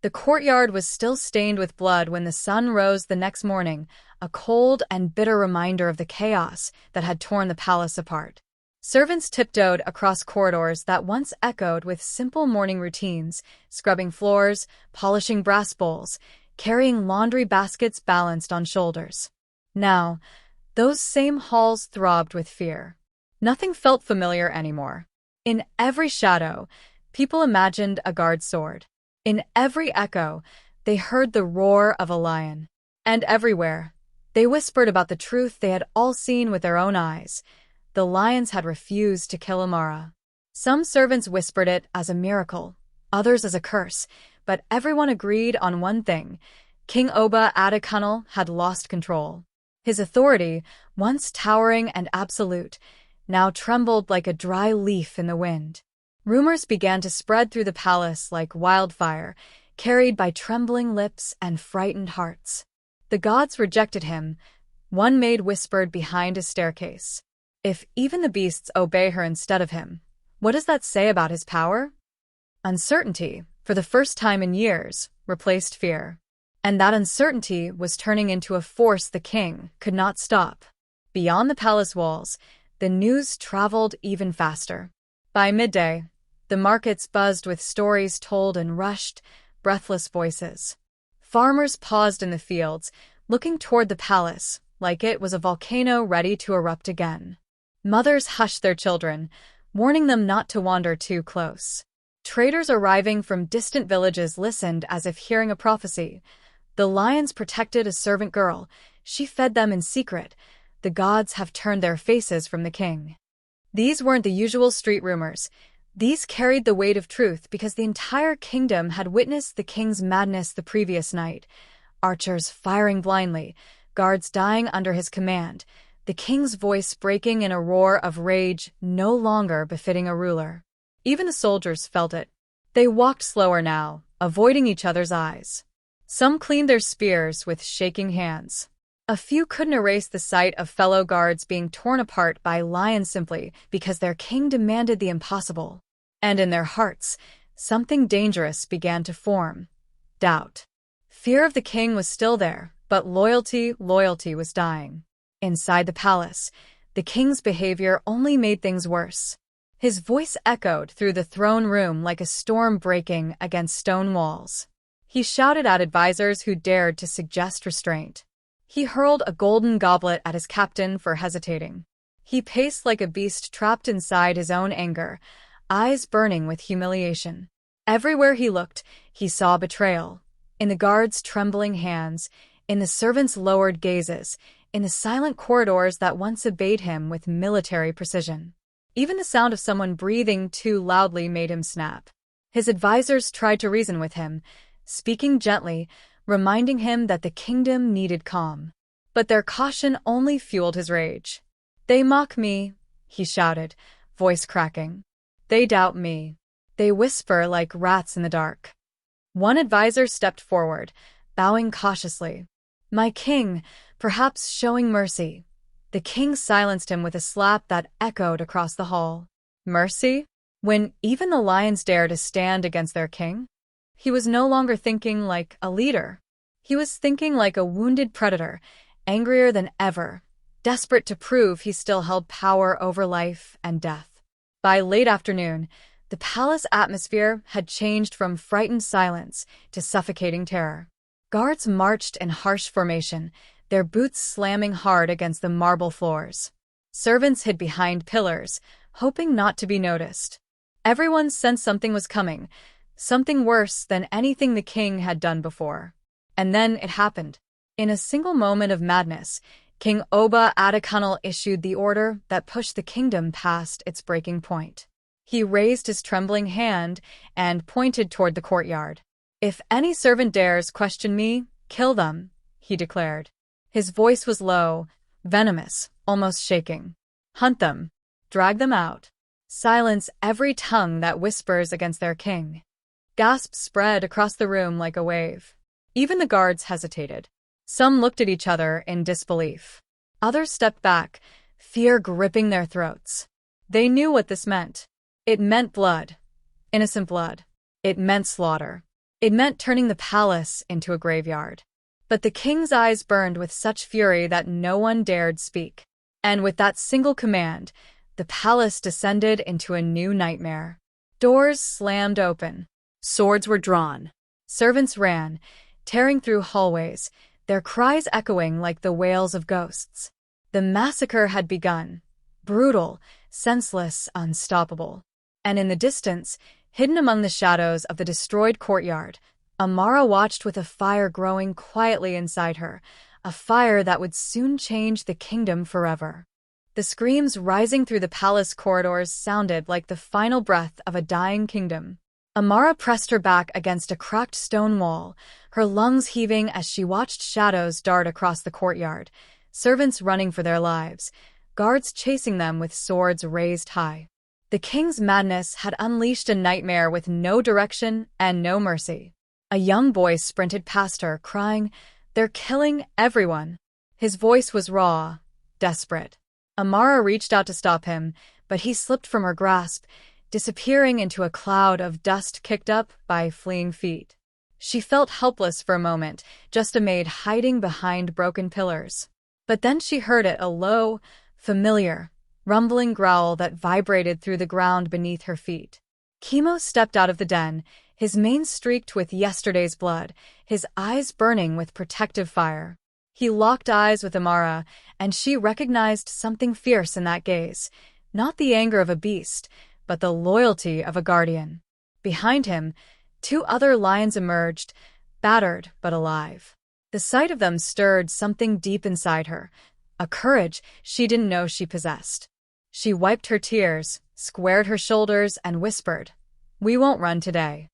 The courtyard was still stained with blood when the sun rose the next morning, a cold and bitter reminder of the chaos that had torn the palace apart. Servants tiptoed across corridors that once echoed with simple morning routines, scrubbing floors, polishing brass bowls, carrying laundry baskets balanced on shoulders. Now, those same halls throbbed with fear. Nothing felt familiar anymore. In every shadow, people imagined a guard's sword. In every echo, they heard the roar of a lion. And everywhere, they whispered about the truth they had all seen with their own eyes. The lions had refused to kill Amara. Some servants whispered it as a miracle, others as a curse, but everyone agreed on one thing: King Oba Adekunle had lost control. His authority, once towering and absolute, now trembled like a dry leaf in the wind. Rumors began to spread through the palace like wildfire, carried by trembling lips and frightened hearts. The gods rejected him, one maid whispered behind his staircase. If even the beasts obey her instead of him, what does that say about his power? Uncertainty, for the first time in years, replaced fear. And that uncertainty was turning into a force the king could not stop. Beyond the palace walls, the news traveled even faster. By midday, the markets buzzed with stories told in rushed, breathless voices. Farmers paused in the fields, looking toward the palace, like it was a volcano ready to erupt again. Mothers hushed their children, warning them not to wander too close. Traders arriving from distant villages listened as if hearing a prophecy. The lions protected a servant girl. She fed them in secret. The gods have turned their faces from the king. These weren't the usual street rumors. These carried the weight of truth because the entire kingdom had witnessed the king's madness the previous night. Archers firing blindly, guards dying under his command, the king's voice breaking in a roar of rage no longer befitting a ruler. Even the soldiers felt it. They walked slower now, avoiding each other's eyes. Some cleaned their spears with shaking hands. A few couldn't erase the sight of fellow guards being torn apart by lions simply because their king demanded the impossible. And in their hearts, something dangerous began to form. Doubt. Fear of the king was still there, but loyalty was dying. Inside the palace, the king's behavior only made things worse. His voice echoed through the throne room like a storm breaking against stone walls. He shouted at advisors who dared to suggest restraint. He hurled a golden goblet at his captain for hesitating. He paced like a beast trapped inside his own anger, eyes burning with humiliation. Everywhere he looked, he saw betrayal. In the guards' trembling hands, in the servants' lowered gazes, in the silent corridors that once obeyed him with military precision. Even the sound of someone breathing too loudly made him snap. His advisors tried to reason with him, speaking gently, reminding him that the kingdom needed calm. But their caution only fueled his rage. "They mock me," he shouted, voice cracking. "They doubt me. They whisper like rats in the dark." One advisor stepped forward, bowing cautiously. "My king, perhaps showing mercy." The king silenced him with a slap that echoed across the hall. Mercy? When even the lions dare to stand against their king? He was no longer thinking like a leader. He was thinking like a wounded predator, angrier than ever, desperate to prove he still held power over life and death. By late afternoon, the palace atmosphere had changed from frightened silence to suffocating terror. Guards marched in harsh formation, their boots slamming hard against the marble floors. Servants hid behind pillars, hoping not to be noticed. Everyone sensed something was coming, something worse than anything the king had done before. And then it happened. In a single moment of madness, King Oba Adekunle issued the order that pushed the kingdom past its breaking point. He raised his trembling hand and pointed toward the courtyard. "If any servant dares question me, kill them," he declared. His voice was low, venomous, almost shaking. "Hunt them. Drag them out. Silence every tongue that whispers against their king." Gasps spread across the room like a wave. Even the guards hesitated. Some looked at each other in disbelief. Others stepped back, fear gripping their throats. They knew what this meant. It meant blood. Innocent blood. It meant slaughter. It meant turning the palace into a graveyard. But the king's eyes burned with such fury that no one dared speak. And with that single command, the palace descended into a new nightmare. Doors slammed open. Swords were drawn. Servants ran, tearing through hallways, their cries echoing like the wails of ghosts. The massacre had begun. Brutal, senseless, unstoppable. And in the distance, hidden among the shadows of the destroyed courtyard, Amara watched with a fire growing quietly inside her, a fire that would soon change the kingdom forever. The screams rising through the palace corridors sounded like the final breath of a dying kingdom. Amara pressed her back against a cracked stone wall, her lungs heaving as she watched shadows dart across the courtyard, servants running for their lives, guards chasing them with swords raised high. The king's madness had unleashed a nightmare with no direction and no mercy. A young boy sprinted past her, crying, "They're killing everyone." His voice was raw, desperate. Amara reached out to stop him, but he slipped from her grasp, disappearing into a cloud of dust kicked up by fleeing feet. She felt helpless for a moment, just a maid hiding behind broken pillars. But then she heard it, a low, familiar, rumbling growl that vibrated through the ground beneath her feet. Chemo stepped out of the den, his mane streaked with yesterday's blood, his eyes burning with protective fire. He locked eyes with Amara, and she recognized something fierce in that gaze, not the anger of a beast, but the loyalty of a guardian. Behind him, 2 other lions emerged, battered but alive. The sight of them stirred something deep inside her, a courage she didn't know she possessed. She wiped her tears, squared her shoulders, and whispered, "We won't run today."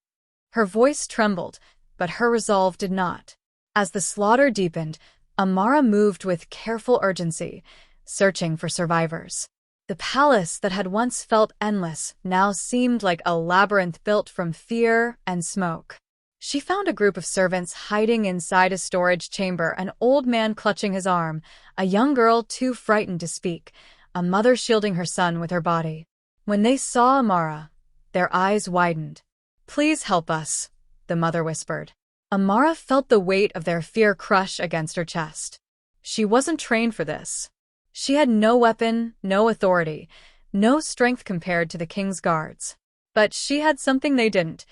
Her voice trembled, but her resolve did not. As the slaughter deepened, Amara moved with careful urgency, searching for survivors. The palace that had once felt endless now seemed like a labyrinth built from fear and smoke. She found a group of servants hiding inside a storage chamber, an old man clutching his arm, a young girl too frightened to speak, a mother shielding her son with her body. When they saw Amara, their eyes widened. "Please help us," the mother whispered. Amara felt the weight of their fear crush against her chest. She wasn't trained for this. She had no weapon, no authority, no strength compared to the king's guards. But she had something they didn't.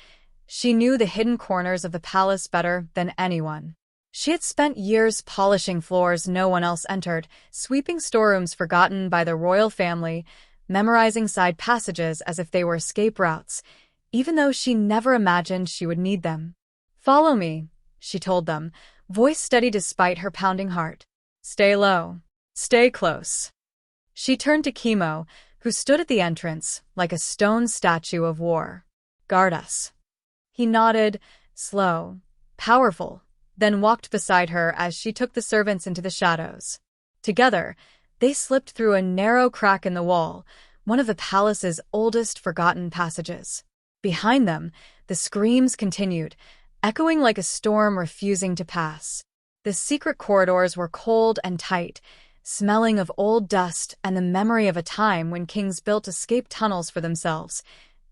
She knew the hidden corners of the palace better than anyone. She had spent years polishing floors no one else entered, sweeping storerooms forgotten by the royal family, memorizing side passages as if they were escape routes, even though she never imagined she would need them. "Follow me," she told them, voice steady despite her pounding heart. "Stay low. Stay close." She turned to Chemo, who stood at the entrance like a stone statue of war. "Guard us." He nodded, slow, powerful, then walked beside her as she took the servants into the shadows. Together, they slipped through a narrow crack in the wall, one of the palace's oldest forgotten passages. Behind them, the screams continued, echoing like a storm refusing to pass. The secret corridors were cold and tight, smelling of old dust and the memory of a time when kings built escape tunnels for themselves,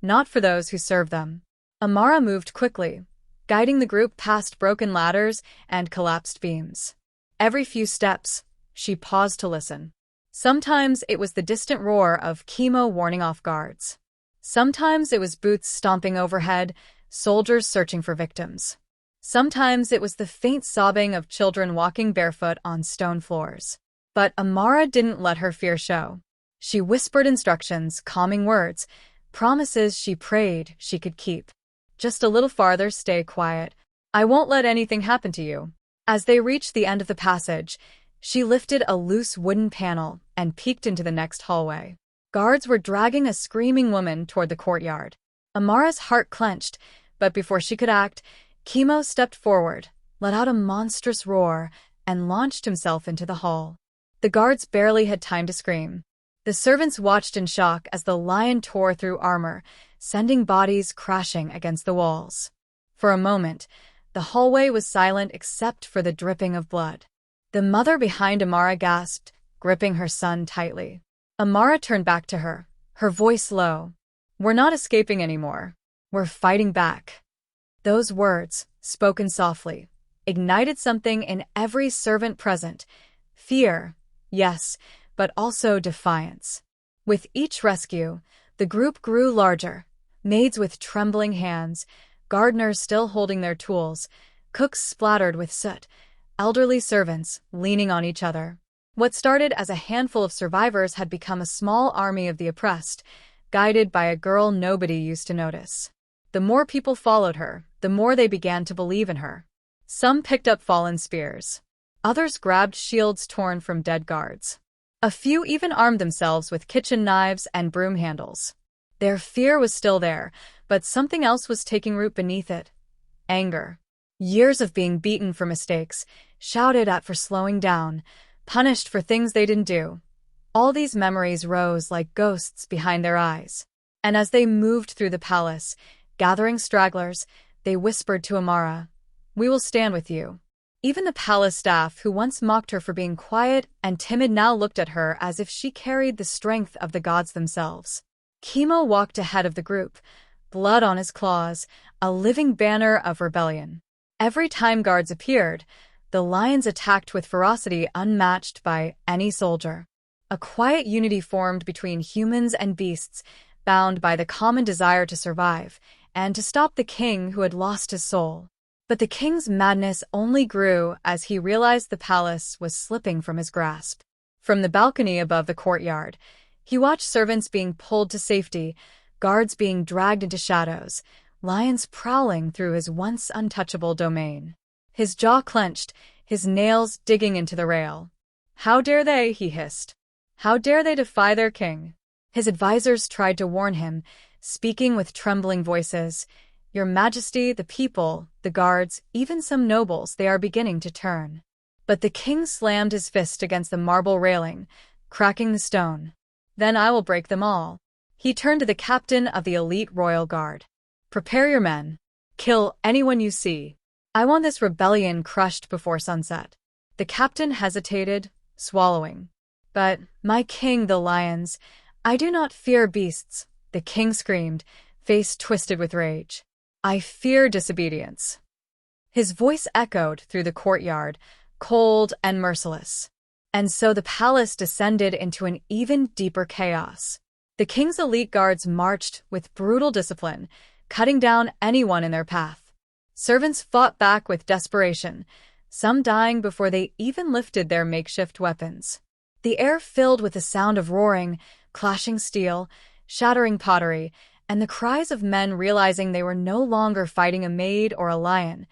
not for those who served them. Amara moved quickly, guiding the group past broken ladders and collapsed beams. Every few steps, she paused to listen. Sometimes it was the distant roar of Chemo warning off guards. Sometimes it was boots stomping overhead, soldiers searching for victims. Sometimes it was the faint sobbing of children walking barefoot on stone floors. But Amara didn't let her fear show. She whispered instructions, calming words, promises she prayed she could keep. "Just a little farther, stay quiet. I won't let anything happen to you." As they reached the end of the passage, she lifted a loose wooden panel and peeked into the next hallway. Guards were dragging a screaming woman toward the courtyard. Amara's heart clenched, but before she could act, Chemo stepped forward, let out a monstrous roar, and launched himself into the hall. The guards barely had time to scream. The servants watched in shock as the lion tore through armor, sending bodies crashing against the walls. For a moment, the hallway was silent except for the dripping of blood. The mother behind Amara gasped, gripping her son tightly. Amara turned back to her, her voice low. "We're not escaping anymore. We're fighting back." Those words, spoken softly, ignited something in every servant present. Fear, yes, but also defiance. With each rescue, the group grew larger, maids with trembling hands, gardeners still holding their tools, cooks splattered with soot, elderly servants leaning on each other. What started as a handful of survivors had become a small army of the oppressed, guided by a girl nobody used to notice. The more people followed her, the more they began to believe in her. Some picked up fallen spears. Others grabbed shields torn from dead guards. A few even armed themselves with kitchen knives and broom handles. Their fear was still there, but something else was taking root beneath it. Anger. Years of being beaten for mistakes, shouted at for slowing down, punished for things they didn't do. All these memories rose like ghosts behind their eyes. And as they moved through the palace, gathering stragglers, they whispered to Amara, "We will stand with you." Even the palace staff, who once mocked her for being quiet and timid, now looked at her as if she carried the strength of the gods themselves. Chemo walked ahead of the group, blood on his claws, a living banner of rebellion. Every time guards appeared, the lions attacked with ferocity unmatched by any soldier. A quiet unity formed between humans and beasts, bound by the common desire to survive and to stop the king who had lost his soul. But the king's madness only grew as he realized the palace was slipping from his grasp. From the balcony above the courtyard, he watched servants being pulled to safety, guards being dragged into shadows, lions prowling through his once untouchable domain. His jaw clenched, his nails digging into the rail. "How dare they?" he hissed. "How dare they defy their king?" His advisors tried to warn him, speaking with trembling voices. "Your Majesty, the people, the guards, even some nobles, they are beginning to turn." But the king slammed his fist against the marble railing, cracking the stone. "Then I will break them all." He turned to the captain of the elite royal guard. "Prepare your men. Kill anyone you see. I want this rebellion crushed before sunset." The captain hesitated, swallowing. "But, my king, the lions, I do not fear beasts," the king screamed, face twisted with rage. "I fear disobedience." His voice echoed through the courtyard, cold and merciless. And so the palace descended into an even deeper chaos. The king's elite guards marched with brutal discipline, cutting down anyone in their path. Servants fought back with desperation, some dying before they even lifted their makeshift weapons. The air filled with the sound of roaring, clashing steel, shattering pottery, and the cries of men realizing they were no longer fighting a maid or a lion.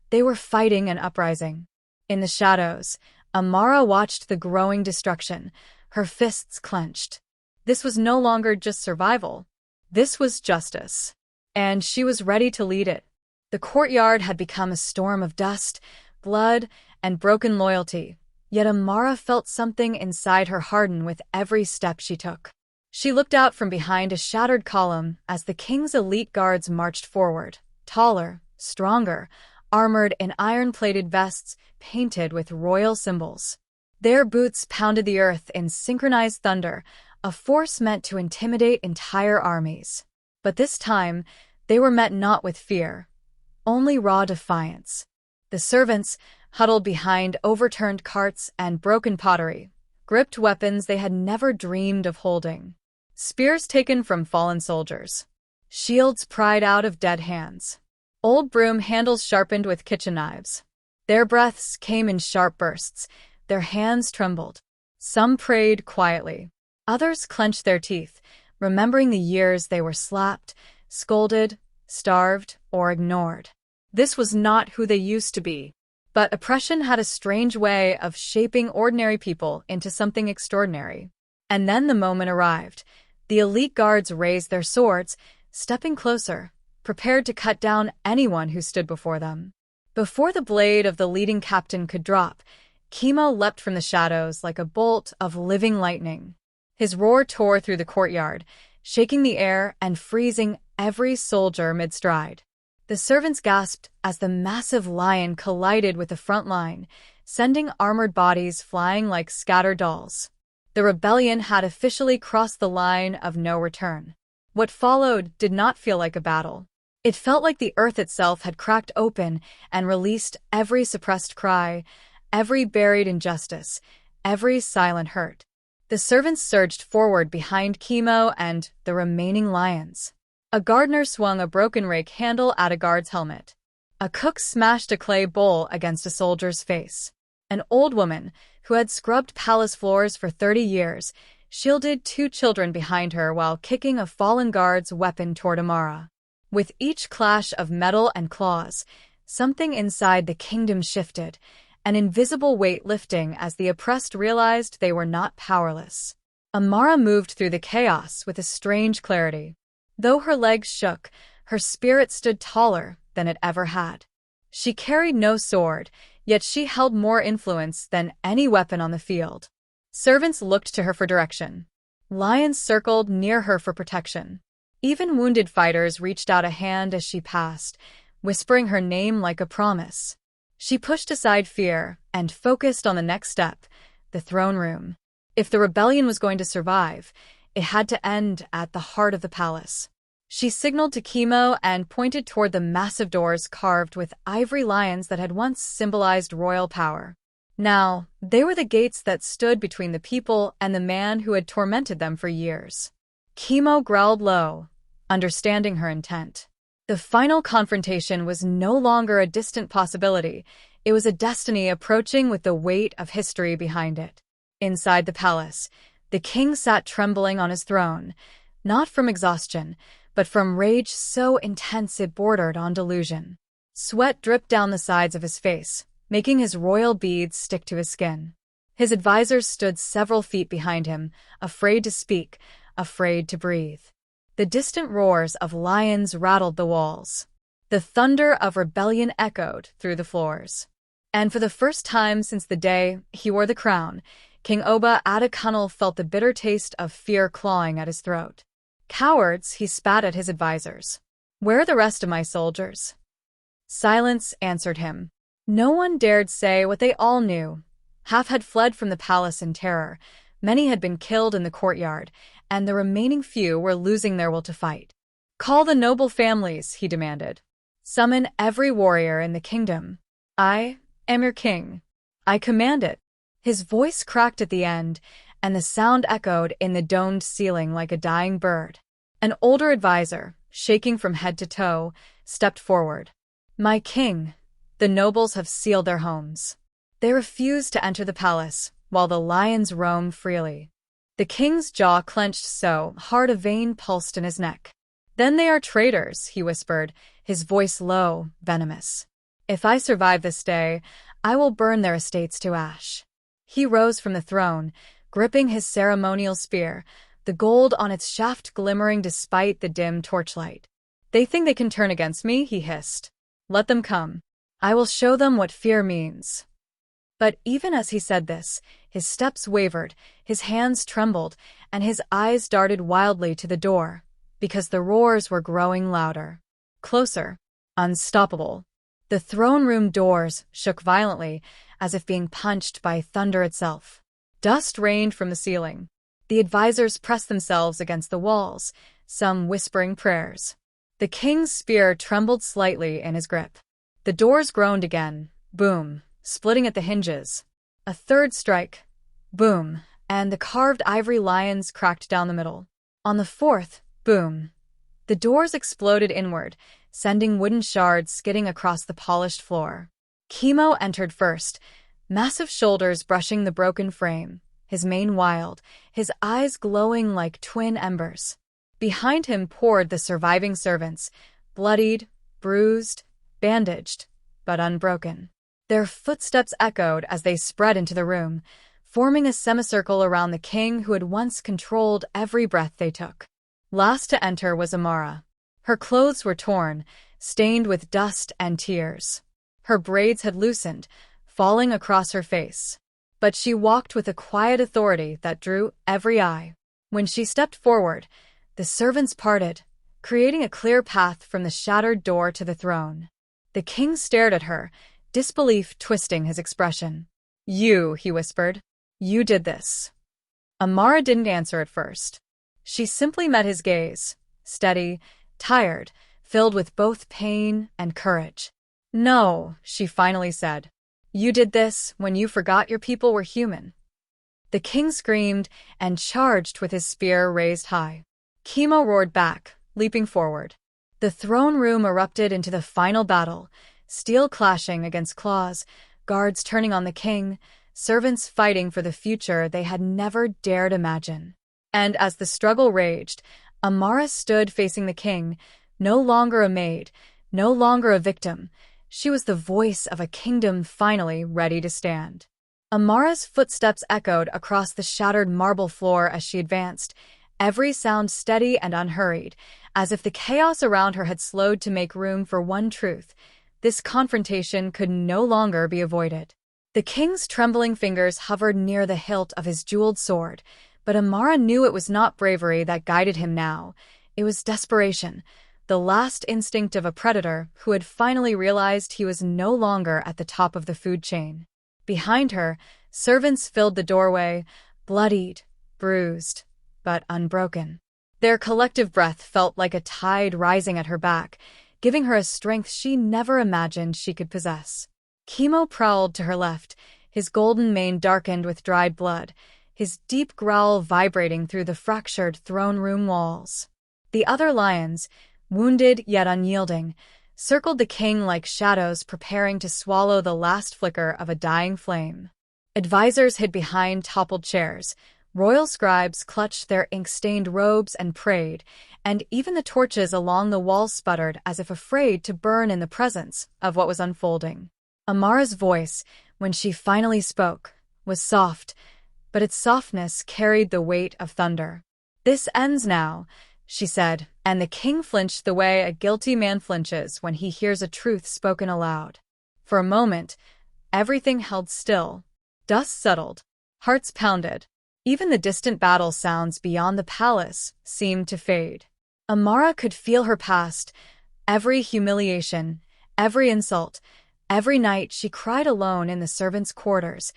They were fighting an uprising. In the shadows, Amara watched the growing destruction, her fists clenched. This was no longer just survival. This was justice. And she was ready to lead it. The courtyard had become a storm of dust, blood, and broken loyalty. Yet Amara felt something inside her harden with every step she took. She looked out from behind a shattered column as the king's elite guards marched forward, taller, stronger, armored in iron-plated vests painted with royal symbols. Their boots pounded the earth in synchronized thunder, a force meant to intimidate entire armies. But this time, they were met not with fear, only raw defiance. The servants, huddled behind overturned carts and broken pottery, gripped weapons they had never dreamed of holding. Spears taken from fallen soldiers. Shields pried out of dead hands. Old broom handles sharpened with kitchen knives. Their breaths came in sharp bursts. Their hands trembled. Some prayed quietly. Others clenched their teeth, remembering the years they were slapped, scolded, starved, or ignored. This was not who they used to be. But oppression had a strange way of shaping ordinary people into something extraordinary. And then the moment arrived. The elite guards raised their swords, stepping closer, prepared to cut down anyone who stood before them. Before the blade of the leading captain could drop, Chemo leapt from the shadows like a bolt of living lightning. His roar tore through the courtyard, shaking the air and freezing every soldier mid-stride. The servants gasped as the massive lion collided with the front line, sending armored bodies flying like scattered dolls. The rebellion had officially crossed the line of no return. What followed did not feel like a battle. It felt like the earth itself had cracked open and released every suppressed cry, every buried injustice, every silent hurt. The servants surged forward behind Chemo and the remaining lions. A gardener swung a broken rake handle at a guard's helmet. A cook smashed a clay bowl against a soldier's face. An old woman, who had scrubbed palace floors for 30 years, shielded 2 children behind her while kicking a fallen guard's weapon toward Amara. With each clash of metal and claws, something inside the kingdom shifted, an invisible weight lifting as the oppressed realized they were not powerless. Amara moved through the chaos with a strange clarity. Though her legs shook, her spirit stood taller than it ever had. She carried no sword, yet she held more influence than any weapon on the field. Servants looked to her for direction. Lions circled near her for protection. Even wounded fighters reached out a hand as she passed, whispering her name like a promise. She pushed aside fear and focused on the next step, the throne room. If the rebellion was going to survive, it had to end at the heart of the palace. She signaled to Chemo and pointed toward the massive doors carved with ivory lions that had once symbolized royal power. Now, they were the gates that stood between the people and the man who had tormented them for years. Chemo growled low, understanding her intent. The final confrontation was no longer a distant possibility. It was a destiny approaching with the weight of history behind it. Inside the palace, the king sat trembling on his throne, not from exhaustion, but from rage so intense it bordered on delusion. Sweat dripped down the sides of his face, making his royal beads stick to his skin. His advisors stood several feet behind him, afraid to speak, afraid to breathe. The distant roars of lions rattled the walls. The thunder of rebellion echoed through the floors. And for the first time since the day he wore the crown, King Oba Adekunle felt the bitter taste of fear clawing at his throat. Cowards, he spat at his advisors. Where are the rest of my soldiers? Silence answered him. No one dared say what they all knew. Half had fled from the palace in terror, many had been killed in the courtyard, and the remaining few were losing their will to fight. Call the noble families, he demanded. Summon every warrior in the kingdom. I am your king. I command it. His voice cracked at the end, and the sound echoed in the domed ceiling like a dying bird. An older advisor, shaking from head to toe, stepped forward. My king, the nobles have sealed their homes. They refuse to enter the palace, while the lions roam freely. The king's jaw clenched so hard a vein pulsed in his neck. Then they are traitors, he whispered, his voice low, venomous. If I survive this day, I will burn their estates to ash. He rose from the throne, gripping his ceremonial spear, the gold on its shaft glimmering despite the dim torchlight. They think they can turn against me, he hissed. Let them come. I will show them what fear means. But even as he said this, his steps wavered, his hands trembled, and his eyes darted wildly to the door, because the roars were growing louder. Closer. Unstoppable. The throne room doors shook violently, as if being punched by thunder itself. Dust rained from the ceiling. The advisors pressed themselves against the walls, some whispering prayers. The king's spear trembled slightly in his grip. The doors groaned again, boom, splitting at the hinges. A third strike, boom, and the carved ivory lions cracked down the middle. On the fourth, boom, the doors exploded inward, sending wooden shards skidding across the polished floor. Chemo entered first, massive shoulders brushing the broken frame, his mane wild, his eyes glowing like twin embers. Behind him poured the surviving servants, bloodied, bruised, bandaged, but unbroken. Their footsteps echoed as they spread into the room, forming a semicircle around the king who had once controlled every breath they took. Last to enter was Amara. Her clothes were torn, stained with dust and tears. Her braids had loosened, falling across her face. But she walked with a quiet authority that drew every eye. When she stepped forward, the servants parted, creating a clear path from the shattered door to the throne. The king stared at her, disbelief twisting his expression. You, he whispered. You did this. Amara didn't answer at first. She simply met his gaze, steady, tired, filled with both pain and courage. "No," she finally said. "You did this when you forgot your people were human." The king screamed and charged with his spear raised high. Chemo roared back, leaping forward. The throne room erupted into the final battle, steel clashing against claws, guards turning on the king, servants fighting for the future they had never dared imagine. And as the struggle raged, Amara stood facing the king, no longer a maid, no longer a victim. She was the voice of a kingdom finally ready to stand. Amara's footsteps echoed across the shattered marble floor as she advanced, every sound steady and unhurried, as if the chaos around her had slowed to make room for one truth. This confrontation could no longer be avoided. The king's trembling fingers hovered near the hilt of his jeweled sword, but Amara knew it was not bravery that guided him now. It was desperation, the last instinct of a predator who had finally realized he was no longer at the top of the food chain. Behind her, servants filled the doorway, bloodied, bruised, but unbroken. Their collective breath felt like a tide rising at her back, giving her a strength she never imagined she could possess. Chemo prowled to her left, his golden mane darkened with dried blood, his deep growl vibrating through the fractured throne room walls. The other lions, wounded yet unyielding, circled the king like shadows preparing to swallow the last flicker of a dying flame. Advisors hid behind toppled chairs, royal scribes clutched their ink-stained robes and prayed, and even the torches along the walls sputtered as if afraid to burn in the presence of what was unfolding. Amara's voice, when she finally spoke, was soft, but its softness carried the weight of thunder. "This ends now," she said, and the king flinched the way a guilty man flinches when he hears a truth spoken aloud. For a moment, everything held still. Dust settled. Hearts pounded. Even the distant battle sounds beyond the palace seemed to fade. Amara could feel her past, every humiliation, every insult. Every night she cried alone in the servants' quarters,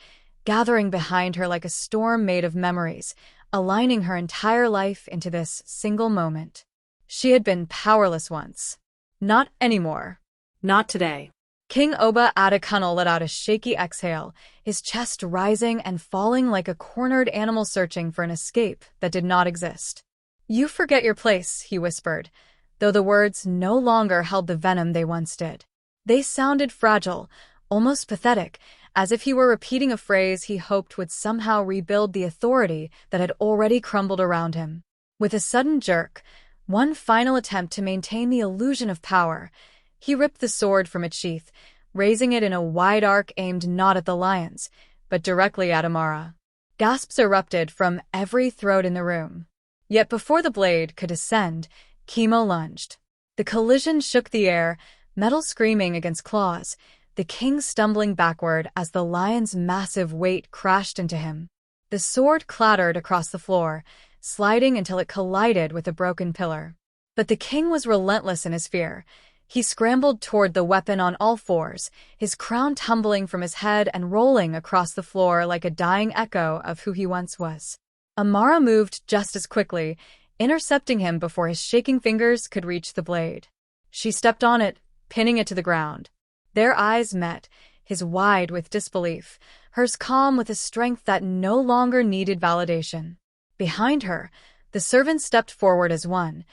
gathering behind her like a storm made of memories, aligning her entire life into this single moment. She had been powerless once. Not anymore. Not today. King Oba Adekunle let out a shaky exhale, his chest rising and falling like a cornered animal searching for an escape that did not exist. "You forget your place," he whispered, though the words no longer held the venom they once did. They sounded fragile, almost pathetic, as if he were repeating a phrase he hoped would somehow rebuild the authority that had already crumbled around him. With a sudden jerk, one final attempt to maintain the illusion of power, he ripped the sword from its sheath, raising it in a wide arc aimed not at the lions, but directly at Amara. Gasps erupted from every throat in the room. Yet before the blade could ascend, Chemo lunged. The collision shook the air, metal screaming against claws, the king stumbling backward as the lion's massive weight crashed into him. The sword clattered across the floor, sliding until it collided with a broken pillar. But the king was relentless in his fear. He scrambled toward the weapon on all fours, his crown tumbling from his head and rolling across the floor like a dying echo of who he once was. Amara moved just as quickly, intercepting him before his shaking fingers could reach the blade. She stepped on it, pinning it to the ground. Their eyes met, his wide with disbelief, hers calm with a strength that no longer needed validation. Behind her, the servants stepped forward as one,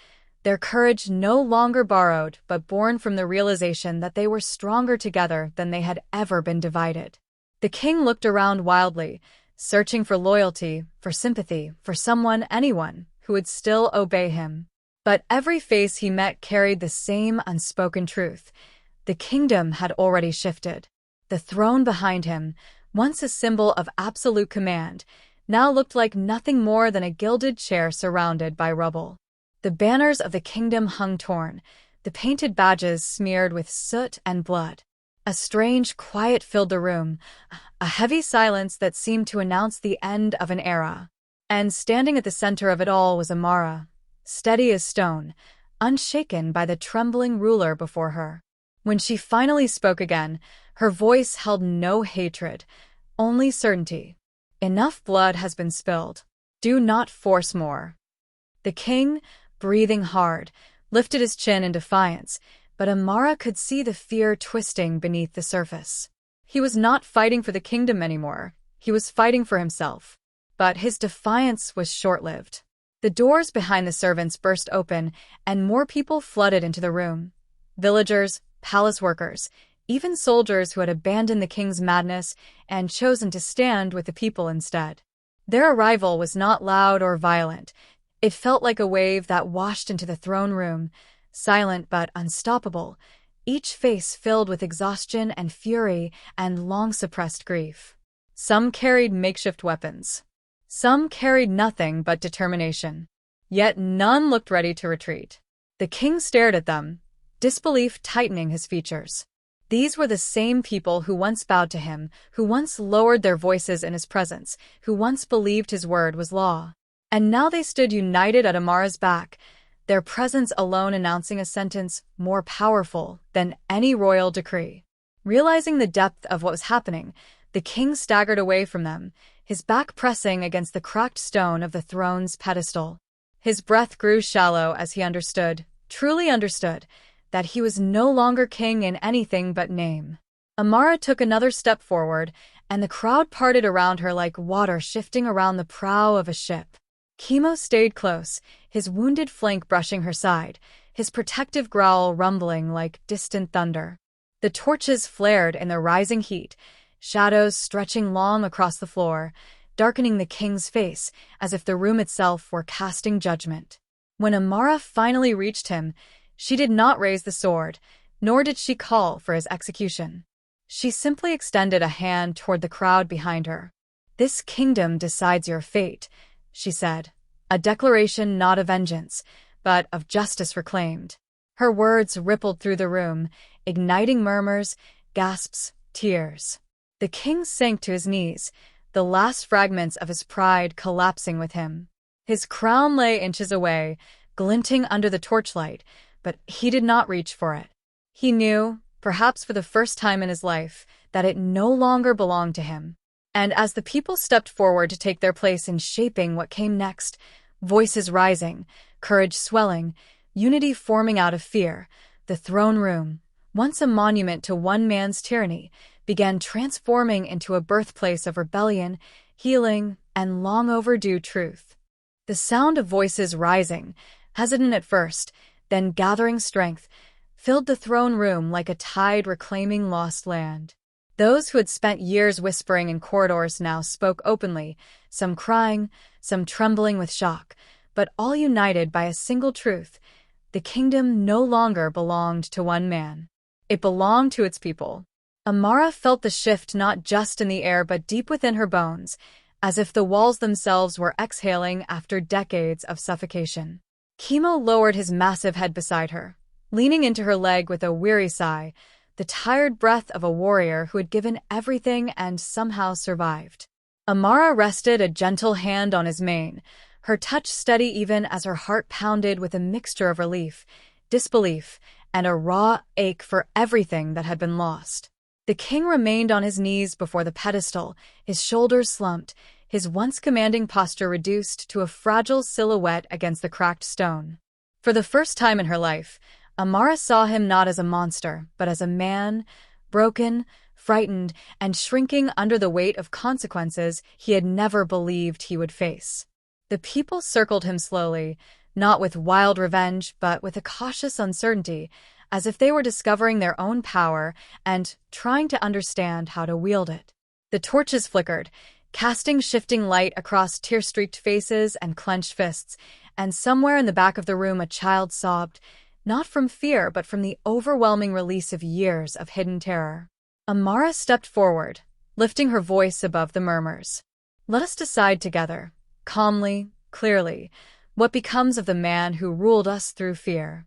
their courage no longer borrowed but born from the realization that they were stronger together than they had ever been divided. The king looked around wildly, searching for loyalty, for sympathy, for someone, anyone, who would still obey him. But every face he met carried the same unspoken truth. The kingdom had already shifted. The throne behind him, once a symbol of absolute command, now looked like nothing more than a gilded chair surrounded by rubble. The banners of the kingdom hung torn, the painted badges smeared with soot and blood. A strange quiet filled the room, a heavy silence that seemed to announce the end of an era. And standing at the center of it all was Amara, steady as stone, unshaken by the trembling ruler before her. When she finally spoke again, her voice held no hatred, only certainty. "Enough blood has been spilled. Do not force more." The king, breathing hard, lifted his chin in defiance, but Amara could see the fear twisting beneath the surface. He was not fighting for the kingdom anymore. He was fighting for himself. But his defiance was short-lived. The doors behind the servants burst open, and more people flooded into the room. Villagers, palace workers, even soldiers who had abandoned the king's madness and chosen to stand with the people instead. Their arrival was not loud or violent. It felt like a wave that washed into the throne room, silent but unstoppable, each face filled with exhaustion and fury and long-suppressed grief. Some carried makeshift weapons. Some carried nothing but determination. Yet none looked ready to retreat. The king stared at them, disbelief tightening his features. These were the same people who once bowed to him, who once lowered their voices in his presence, who once believed his word was law. And now they stood united at Amara's back, their presence alone announcing a sentence more powerful than any royal decree. Realizing the depth of what was happening, the king staggered away from them, his back pressing against the cracked stone of the throne's pedestal. His breath grew shallow as he understood, truly understood, that he was no longer king in anything but name. Amara took another step forward, and the crowd parted around her like water shifting around the prow of a ship. Chemo stayed close, his wounded flank brushing her side, his protective growl rumbling like distant thunder. The torches flared in the rising heat, shadows stretching long across the floor, darkening the king's face as if the room itself were casting judgment. When Amara finally reached him, she did not raise the sword, nor did she call for his execution. She simply extended a hand toward the crowd behind her. "This kingdom decides your fate," she said, a declaration not of vengeance, but of justice reclaimed. Her words rippled through the room, igniting murmurs, gasps, tears. The king sank to his knees, the last fragments of his pride collapsing with him. His crown lay inches away, glinting under the torchlight, but he did not reach for it. He knew, perhaps for the first time in his life, that it no longer belonged to him. And as the people stepped forward to take their place in shaping what came next, voices rising, courage swelling, unity forming out of fear, the throne room, once a monument to one man's tyranny, began transforming into a birthplace of rebellion, healing, and long overdue truth. The sound of voices rising, hesitant at first, then gathering strength, filled the throne room like a tide reclaiming lost land. Those who had spent years whispering in corridors now spoke openly, some crying, some trembling with shock, but all united by a single truth: the kingdom no longer belonged to one man. It belonged to its people. Amara felt the shift not just in the air but deep within her bones, as if the walls themselves were exhaling after decades of suffocation. Chemo lowered his massive head beside her, leaning into her leg with a weary sigh, the tired breath of a warrior who had given everything and somehow survived. Amara rested a gentle hand on his mane, her touch steady even as her heart pounded with a mixture of relief, disbelief, and a raw ache for everything that had been lost. The king remained on his knees before the pedestal, his shoulders slumped, his once commanding posture reduced to a fragile silhouette against the cracked stone. For the first time in her life, Amara saw him not as a monster, but as a man, broken, frightened, and shrinking under the weight of consequences he had never believed he would face. The people circled him slowly, not with wild revenge, but with a cautious uncertainty, as if they were discovering their own power and trying to understand how to wield it. The torches flickered, casting shifting light across tear-streaked faces and clenched fists, and somewhere in the back of the room a child sobbed, not from fear but from the overwhelming release of years of hidden terror. Amara stepped forward, lifting her voice above the murmurs. "Let us decide together, calmly, clearly, what becomes of the man who ruled us through fear."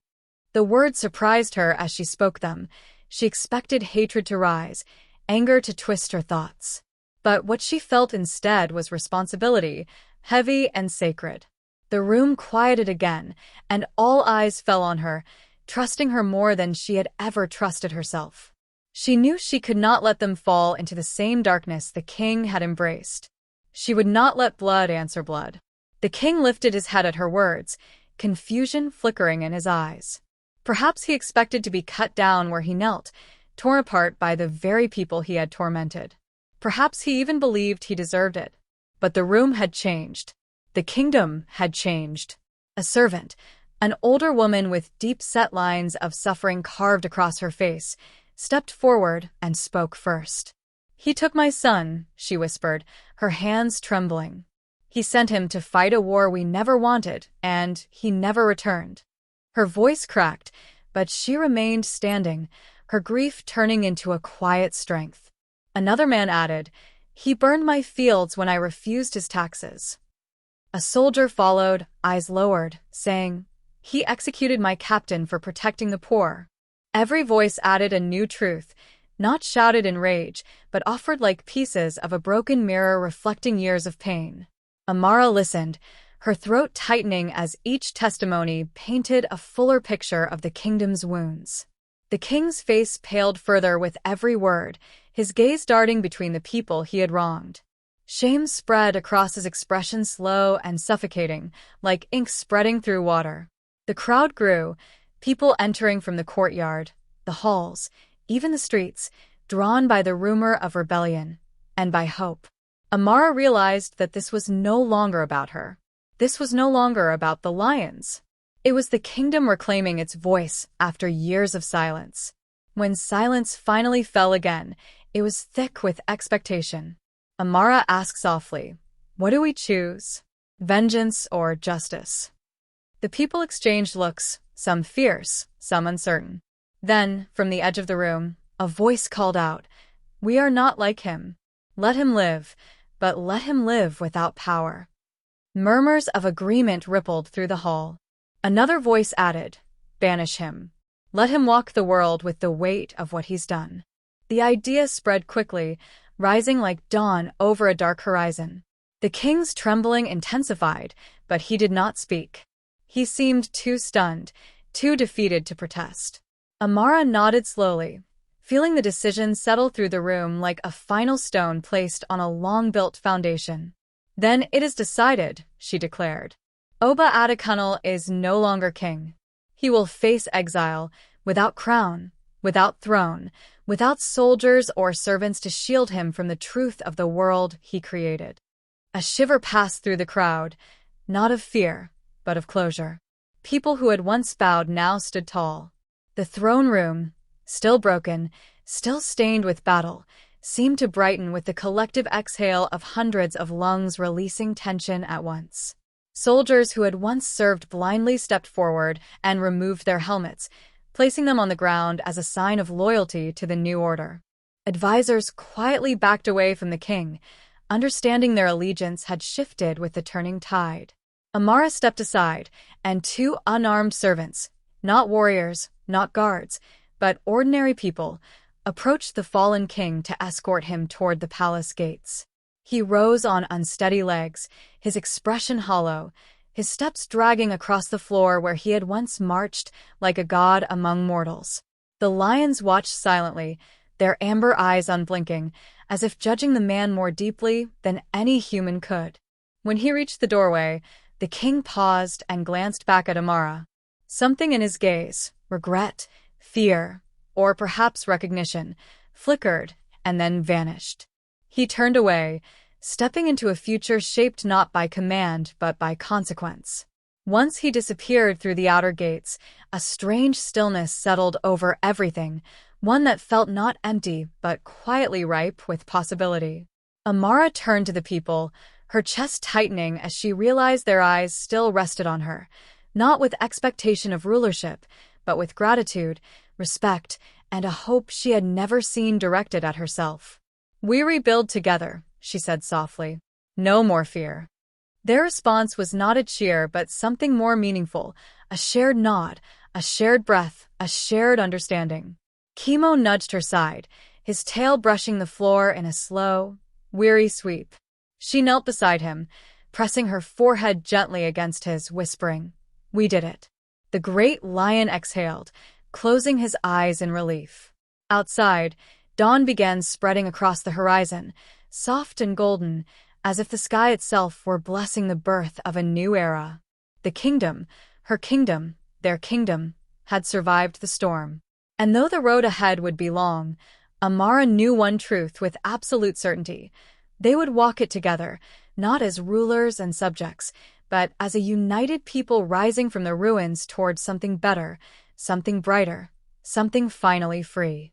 The words surprised her as she spoke them. She expected hatred to rise, anger to twist her thoughts. But what she felt instead was responsibility, heavy and sacred. The room quieted again, and all eyes fell on her, trusting her more than she had ever trusted herself. She knew she could not let them fall into the same darkness the king had embraced. She would not let blood answer blood. The king lifted his head at her words, confusion flickering in his eyes. Perhaps he expected to be cut down where he knelt, torn apart by the very people he had tormented. Perhaps he even believed he deserved it. But the room had changed. The kingdom had changed. A servant, an older woman with deep-set lines of suffering carved across her face, stepped forward and spoke first. "He took my son," she whispered, her hands trembling. "He sent him to fight a war we never wanted, and he never returned." Her voice cracked, but she remained standing, her grief turning into a quiet strength. Another man added, "He burned my fields when I refused his taxes." A soldier followed, eyes lowered, saying, "He executed my captain for protecting the poor." Every voice added a new truth, not shouted in rage, but offered like pieces of a broken mirror reflecting years of pain. Amara listened, her throat tightening as each testimony painted a fuller picture of the kingdom's wounds. The king's face paled further with every word, his gaze darting between the people he had wronged. Shame spread across his expression, slow and suffocating, like ink spreading through water. The crowd grew, people entering from the courtyard, the halls, even the streets, drawn by the rumor of rebellion, and by hope. Amara realized that this was no longer about her. This was no longer about the lions. It was the kingdom reclaiming its voice after years of silence. When silence finally fell again, it was thick with expectation. Amara asked softly, "What do we choose? Vengeance or justice?" The people exchanged looks, some fierce, some uncertain. Then, from the edge of the room, a voice called out, "We are not like him. Let him live, but let him live without power." Murmurs of agreement rippled through the hall. Another voice added, "Banish him. Let him walk the world with the weight of what he's done." The idea spread quickly, rising like dawn over a dark horizon. The king's trembling intensified, but he did not speak. He seemed too stunned, too defeated to protest. Amara nodded slowly, feeling the decision settle through the room like a final stone placed on a long-built foundation. "Then it is decided," she declared. "Oba Adekunle is no longer king. He will face exile, without crown, without throne, without soldiers or servants to shield him from the truth of the world he created." A shiver passed through the crowd, not of fear, but of closure. People who had once bowed now stood tall. The throne room, still broken, still stained with battle, seemed to brighten with the collective exhale of hundreds of lungs releasing tension at once. Soldiers who had once served blindly stepped forward and removed their helmets, placing them on the ground as a sign of loyalty to the new order. Advisors quietly backed away from the king, understanding their allegiance had shifted with the turning tide. Amara stepped aside, and two unarmed servants, not warriors, not guards, but ordinary people, approached the fallen king to escort him toward the palace gates. He rose on unsteady legs, his expression hollow, his steps dragging across the floor where he had once marched like a god among mortals. The lions watched silently, their amber eyes unblinking, as if judging the man more deeply than any human could. When he reached the doorway, the king paused and glanced back at Amara. Something in his gaze, regret, fear, or perhaps recognition, flickered and then vanished. He turned away, stepping into a future shaped not by command but by consequence. Once he disappeared through the outer gates, a strange stillness settled over everything, one that felt not empty but quietly ripe with possibility. Amara turned to the people, her chest tightening as she realized their eyes still rested on her, not with expectation of rulership, but with gratitude, respect, and a hope she had never seen directed at herself. "We rebuild together," she said softly. "No more fear." Their response was not a cheer but something more meaningful, a shared nod, a shared breath, a shared understanding. Chemo nudged her side, his tail brushing the floor in a slow, weary sweep. She knelt beside him, pressing her forehead gently against his, whispering, "We did it." The great lion exhaled, closing his eyes in relief. Outside, dawn began spreading across the horizon, soft and golden, as if the sky itself were blessing the birth of a new era. The kingdom, Her kingdom, their kingdom, had survived the storm. And though the road ahead would be long, Amara knew one truth with absolute certainty. They would walk it together, not as rulers and subjects, but as a united people rising from the ruins towards something better, something brighter, something finally free.